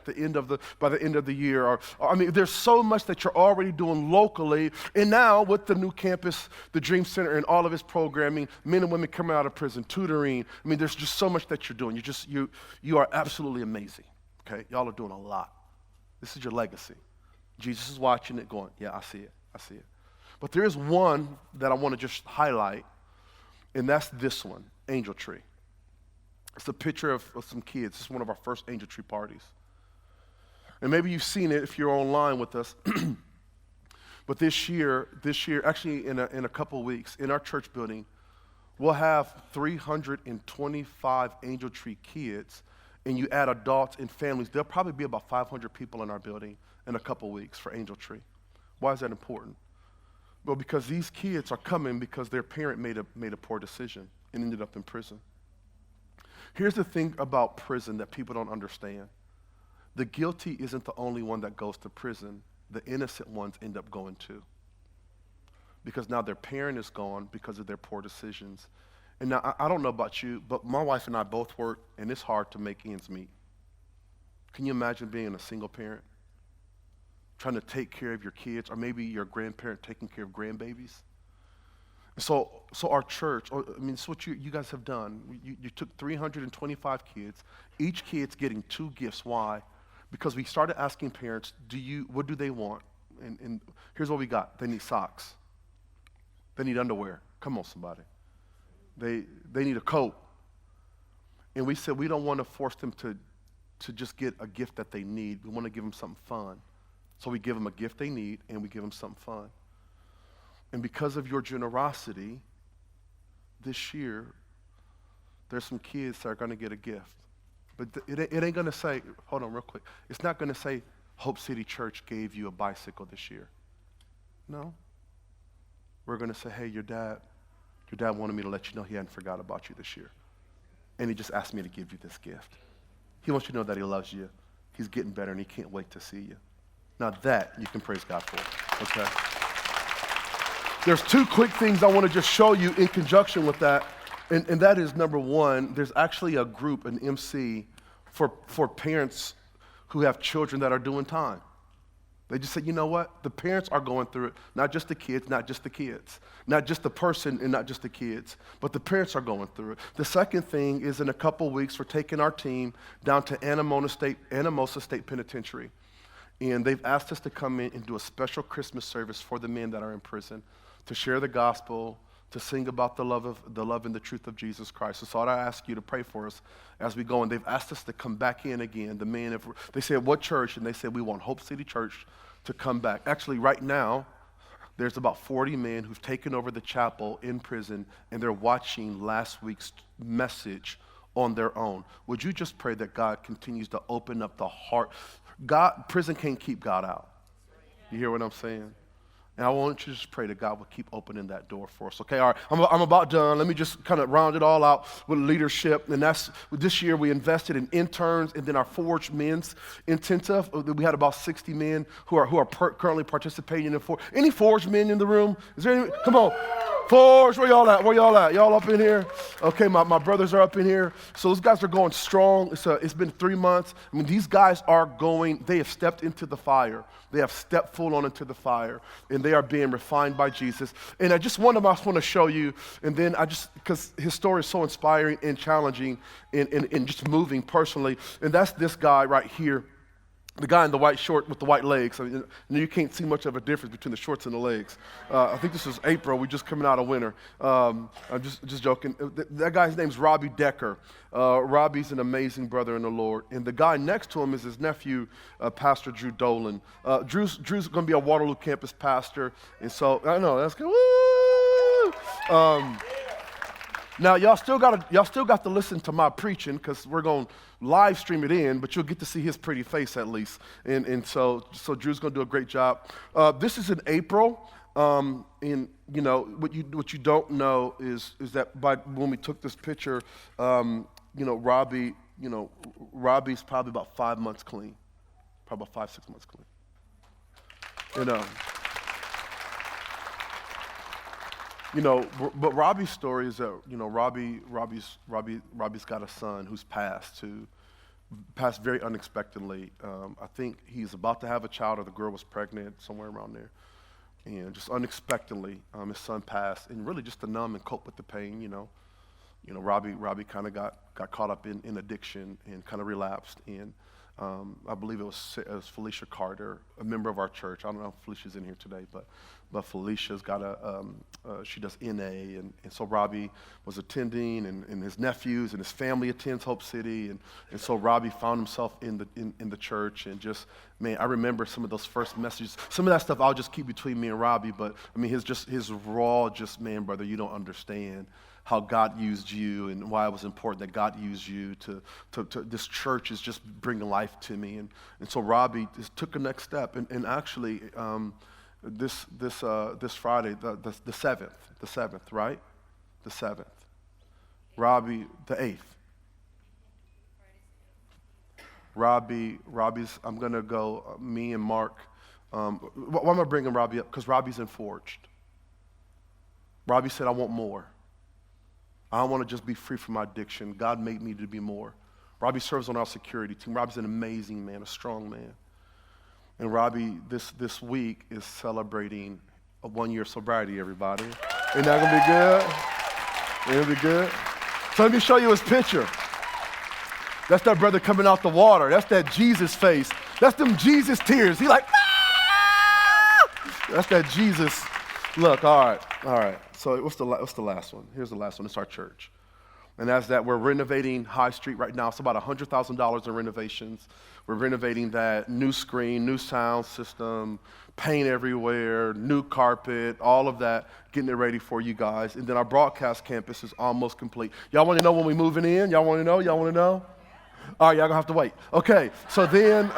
by the end of the year. There's so much that you're already doing locally, and now with the new campus, the Dream Center and all of its programming, men and women coming out of prison, tutoring. There's just so much that you're doing. You are absolutely amazing. Okay, y'all are doing a lot. This is your legacy. Jesus is watching it going, yeah, I see it. But there is one that I want to just highlight, and that's this one, Angel Tree. It's a picture of some kids. It's one of our first Angel Tree parties. And maybe you've seen it if you're online with us. But this year, actually in a couple of weeks, in our church building, we'll have 325 Angel Tree kids. And you add adults and families, there'll probably be about 500 people in our building in a couple weeks for Angel Tree. Why is that important? Well, because these kids are coming because their parent made a poor decision and ended up in prison. Here's the thing about prison that people don't understand. The guilty isn't the only one that goes to prison. The innocent ones end up going too. Because now their parent is gone because of their poor decisions. And now, I don't know about you, but my wife and I both work, and it's hard to make ends meet. Can you imagine being a single parent, trying to take care of your kids, or maybe your grandparent taking care of grandbabies? So our church, it's what you guys have done. You took 325 kids. Each kid's getting 2 gifts. Why? Because we started asking parents, what do they want? And here's what we got. They need socks. They need underwear. Come on, somebody. They need a coat. And we said we don't want to force them to just get a gift that they need. We want to give them something fun. So we give them a gift they need, and we give them something fun. And because of your generosity, this year, there's some kids that are going to get a gift. But it ain't going to say, hold on real quick. It's not going to say, Hope City Church gave you a bicycle this year. No. We're going to say, hey, your dad wanted me to let you know he hadn't forgot about you this year. And he just asked me to give you this gift. He wants you to know that he loves you. He's getting better, and he can't wait to see you. Now that you can praise God for, okay? There's 2 quick things I want to just show you in conjunction with that. And that is, number one, there's actually a group, an MC, for parents who have children that are doing time. They just said, you know what? The parents are going through it. Not just the kids. Not just the person and not just the kids. But the parents are going through it. The second thing is in a couple weeks, we're taking our team down to Anamosa State Penitentiary. And they've asked us to come in and do a special Christmas service for the men that are in prison, to share the gospel, to sing about the love and the truth of Jesus Christ. So I ask you to pray for us as we go. And they've asked us to come back in again. They said, what church? And they said, we want Hope City Church to come back. Actually, right now, There's about 40 men who've taken over the chapel in prison, and they're watching last week's message on their own. Would you just pray that God continues to open up the heart? Prison can't keep God out. You hear what I'm saying? And I want you to just pray that God will keep opening that door for us. Okay, all right, I'm about done. Let me just kind of round it all out with leadership. And that's, this year we invested in interns and then our Forged Men's Intensive. We had about 60 men who are currently participating in any Forged men in the room? Is there any? Come on. Forged, where y'all at? Where y'all at? Y'all up in here? Okay, my brothers are up in here. So those guys are going strong. It's been 3 months. I mean, these guys are going, they have stepped into the fire. They have stepped full on into the fire, and they are being refined by Jesus. And I just want to show you, and then because his story is so inspiring and challenging and just moving personally, and that's this guy right here. The guy in the white short with the white legs. I mean, you can't see much of a difference between the shorts and the legs. I think this is April. We're just coming out of winter. I'm just joking. That guy's name's Robbie Decker. Robbie's an amazing brother in the Lord. And the guy next to him is his nephew, Pastor Drew Dolan. Drew's going to be a Waterloo campus pastor. And so, I know, that's good. Woo! Now, y'all still got to listen to my preaching because we're going to live stream it in, but you'll get to see his pretty face at least. And so Drew's going to do a great job. This is in April. And you know what you don't know is that when we took this picture, Robbie's probably about 5 months clean, probably about 5-6 months clean. But Robbie's story is that, Robbie's got a son who's passed very unexpectedly. I think he's about to have a child, or the girl was pregnant, somewhere around there. And just unexpectedly, his son passed, and really just to numb and cope with the pain, Robbie kind of got caught up in addiction and kind of relapsed. And I believe it was Felicia Carter, a member of our church. I don't know if Felicia's in here today, but Felicia's got she does NA, and so Robbie was attending, and his nephews and his family attends Hope City, and so Robbie found himself in the church, and just, man, I remember some of those first messages. Some of that stuff I'll just keep between me and Robbie, but I mean, his raw, man, brother, you don't understand how God used you and why it was important that God used you to this church is just bringing life to me. And so Robbie just took a next step. And actually, this Friday, the 7th, right? The 7th. Robbie, the 8th. Robbie's, I'm going to go, me and Mark. Why am I bringing Robbie up? Because Robbie's in Forged. Robbie said, I want more. I don't want to just be free from my addiction. God made me to be more. Robbie serves on our security team. Robbie's an amazing man, a strong man. And Robbie, this week, is celebrating a 1 year sobriety, everybody. Isn't that going to be good? It'll be good. So let me show you his picture. That's that brother coming out the water. That's that Jesus face. That's them Jesus tears. He like, ah! That's that Jesus look. All right. So what's the last one? Here's the last one. It's our church. And that's that we're renovating High Street right now. It's about $100,000 in renovations. We're renovating that, new screen, new sound system, paint everywhere, new carpet, all of that, getting it ready for you guys. And then our broadcast campus is almost complete. Y'all want to know when we're moving in? Y'all want to know? All right, y'all gonna have to wait. Okay, so then,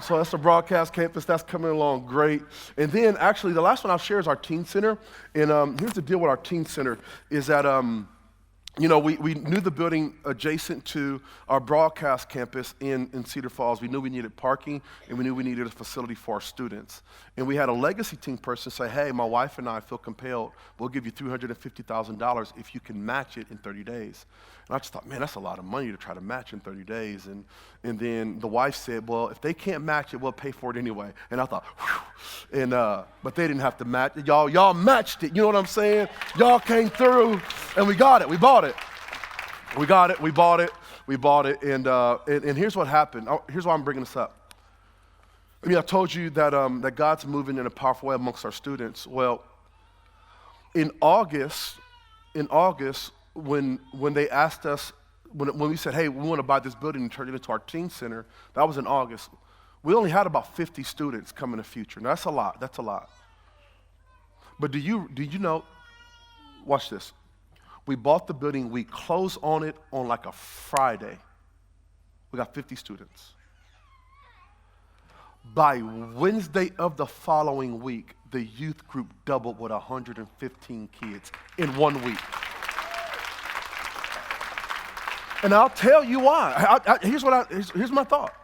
so that's the broadcast campus. That's coming along great. And then, actually, the last one I'll share is our teen center. And here's the deal with our teen center is that, we knew the building adjacent to our broadcast campus in Cedar Falls. We knew we needed parking, and we knew we needed a facility for our students. And we had a legacy team person say, hey, my wife and I feel compelled. We'll give you $350,000 if you can match it in 30 days. And I just thought, man, that's a lot of money to try to match in 30 days. And then the wife said, well, if they can't match it, we'll pay for it anyway. And I thought, whew. And but they didn't have to match it. Y'all matched it. You know what I'm saying? Y'all came through, and we got it. We bought it. We bought it. And here's what happened. Here's why I'm bringing this up. I mean, I told you that God's moving in a powerful way amongst our students. Well, in August, when they asked us, when we said, hey, we want to buy this building and turn it into our teen center, that was in August. We only had about 50 students come in the future. Now, that's a lot. But do you know, watch this. We bought the building, we closed on it on like a Friday. We got 50 students. By Wednesday of the following week, the youth group doubled with 115 kids in 1 week. And I'll tell you why. Here's my thought.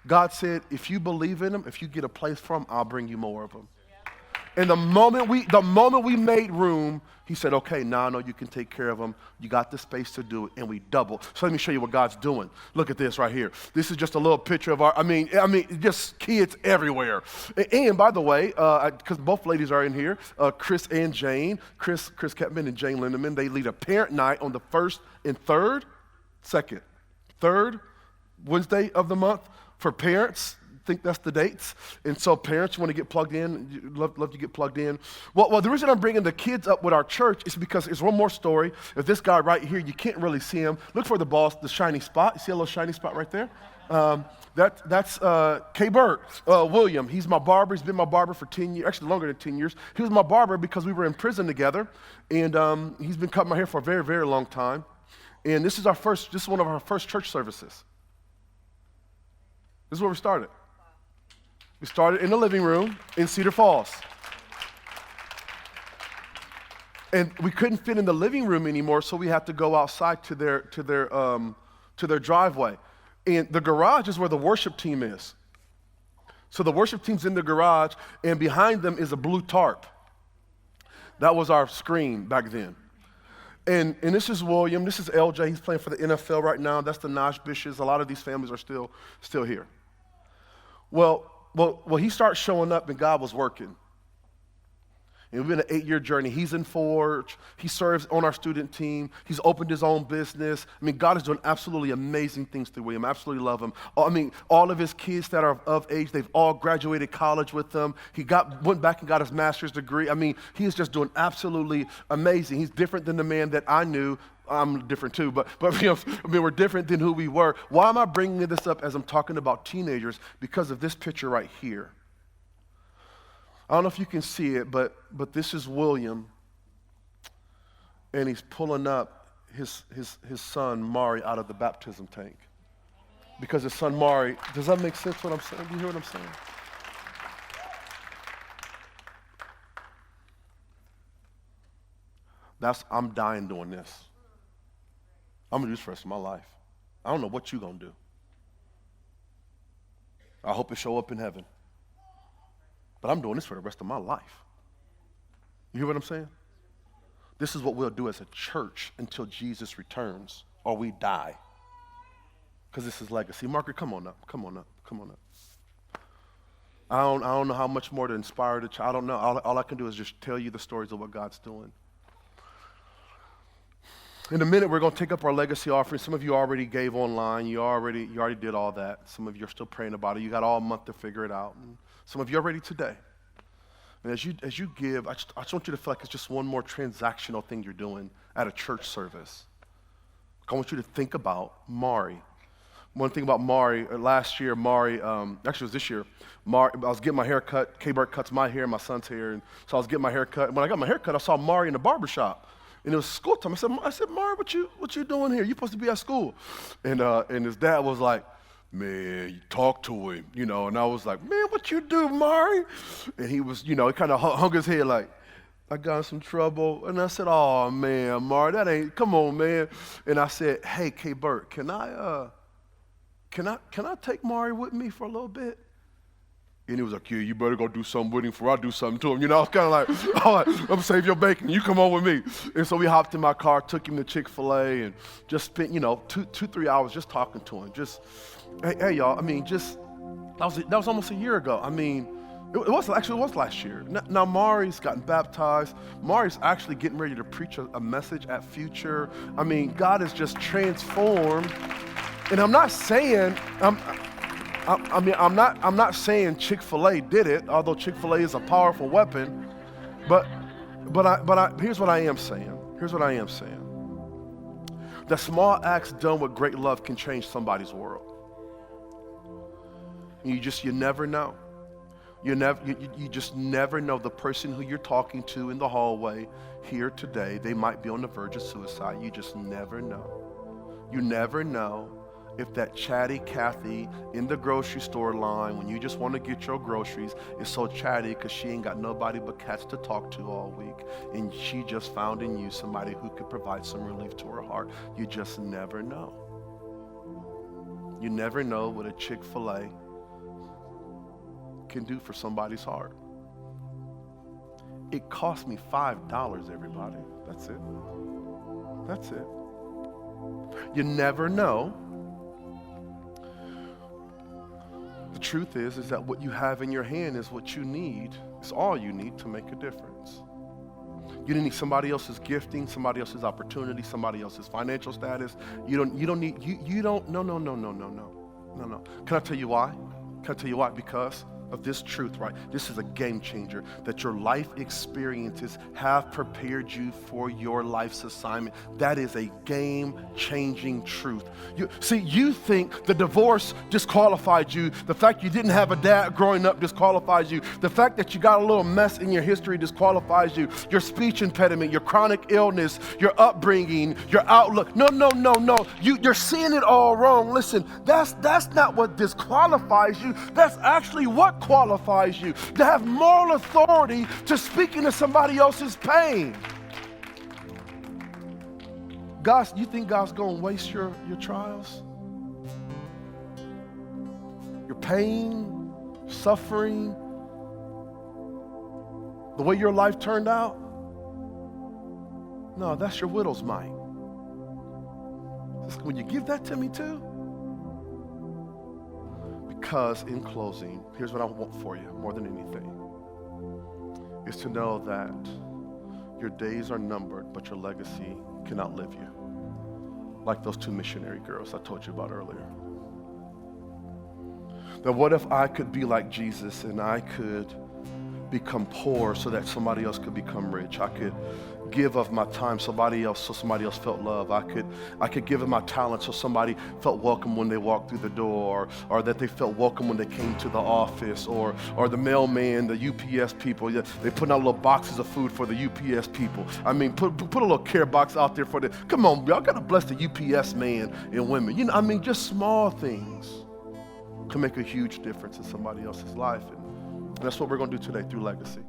God said, if you believe in them, if you get a place for them, I'll bring you more of them. And the moment we made room, he said, okay, now I know you can take care of them. You got the space to do it, and we doubled. So let me show you what God's doing. Look at this right here. This is just a little picture of just kids everywhere. And by the way, because both ladies are in here, Chris and Jane, Chris Ketman and Jane Lindeman, they lead a parent night on the third Wednesday of the month for parents. I think that's the dates. And so parents want to get plugged in, love to get plugged in. Well, the reason I'm bringing the kids up with our church is because it's one more story. If this guy right here, you can't really see him. Look for the boss, the shiny spot. You see a little shiny spot right there? That's K. Burt William. He's my barber. He's been my barber for 10 years, actually longer than 10 years. He was my barber because we were in prison together. And he's been cutting my hair for a very, very long time. And this is one of our first church services. This is where we started. We started in the living room in Cedar Falls. And we couldn't fit in the living room anymore, so we had to go outside to their driveway. And the garage is where the worship team is. So the worship team's in the garage, and behind them is a blue tarp. That was our screen back then. And this is William. This is LJ. He's playing for the NFL right now. That's the Nash Bishes. A lot of these families are still here. Well, he starts showing up, and God was working. And we've been an 8-year journey. He's in Forge. He serves on our student team. He's opened his own business. I mean, God is doing absolutely amazing things through William. I absolutely love him. I mean, all of his kids that are of age, they've all graduated college with him. He went back and got his master's degree. I mean, he is just doing absolutely amazing. He's different than the man that I knew. I'm different too, but we're different than who we were. Why am I bringing this up as I'm talking about teenagers? Because of this picture right here. I don't know if you can see it, but this is William, and he's pulling up his son, Mari, out of the baptism tank. Because his son, Mari, does that make sense what I'm saying? Do you hear what I'm saying? I'm dying doing this. I'm going to do this for the rest of my life. I don't know what you're going to do. I hope it show up in heaven. But I'm doing this for the rest of my life. You hear what I'm saying? This is what we'll do as a church until Jesus returns or we die. Because this is legacy. Margaret, come on up. I don't know how much more to inspire the child. I don't know. All I can do is just tell you the stories of what God's doing. In a minute, we're going to take up our legacy offering. Some of you already gave online. You already did all that. Some of you are still praying about it. You got all month to figure it out. And some of you are ready today. And as you give, I just want you to feel like it's just one more transactional thing you're doing at a church service. I want you to think about Mari. One thing about Mari, last year, actually it was this year, I was getting my hair cut. K-Burt cuts my hair, my son's hair. And so I was getting my hair cut. And when I got my hair cut, I saw Mari in the barbershop. And it was school time. I said, Mari, what you doing here? You're supposed to be at school. And his dad was like, man, you talk to him, And I was like, man, what you do, Mari? And he was, he kind of hung his head like, I got in some trouble. And I said, oh, man, Mari, come on, man. And I said, hey, K-Burt, can I take Mari with me for a little bit? And he was like, yeah, you better go do something with him before I do something to him. I was kind of like, all right, I'm going to save your bacon. You come on with me. And so we hopped in my car, took him to Chick-fil-A, and just spent, 2-3 hours just talking to him. Just, hey, y'all, that was almost a year ago. It was last year. Now Mari's gotten baptized. Mari's actually getting ready to preach a message at Future. God has just transformed. And I'm not saying, I'm not saying Chick-fil-A did it, although Chick-fil-A is a powerful weapon. But here's what I am saying. That small acts done with great love can change somebody's world. And you never know. You just never know. The person who you're talking to in the hallway here today, they might be on the verge of suicide. You just never know. You never know if that chatty Kathy in the grocery store line, when you just want to get your groceries, is so chatty because she ain't got nobody but cats to talk to all week. And she just found in you somebody who could provide some relief to her heart. You just never know. You never know what a Chick-fil-A can do for somebody's heart. It cost me $5, everybody. That's it. That's it. You never know. The truth is that what you have in your hand is what you need. It's all you need to make a difference. You don't need somebody else's gifting, somebody else's opportunity, somebody else's financial status. You don't need, no. Can I tell you why? Can I tell you why? Because of this truth, right? This is a game changer, that your life experiences have prepared you for your life's assignment. That is a game-changing truth. You think the divorce disqualified you. The fact you didn't have a dad growing up disqualifies you. The fact that you got a little mess in your history disqualifies you. Your speech impediment, your chronic illness, your upbringing, your outlook. No. You're seeing it all wrong. Listen, that's not what disqualifies you. That's actually what qualifies you, to have moral authority to speak into somebody else's pain. You think God's going to waste your trials? Your pain, suffering, the way your life turned out? No, that's your widow's mite. Will you give that to me too? Because in closing, here's what I want for you more than anything, is to know that your days are numbered, but your legacy can outlive you. Like those two missionary girls I told you about earlier. That what if I could be like Jesus and I could become poor so that somebody else could become rich? I could give of my time so somebody else felt love. I could give of my talent so somebody felt welcome when they walked through the door, or that they felt welcome when they came to the office, or the mailman, the UPS people. They put out little boxes of food for the UPS people. I mean, put a little care box out there for the, come on, y'all gotta bless the UPS man and women. Just small things can make a huge difference in somebody else's life. And that's what we're gonna do today through Legacy.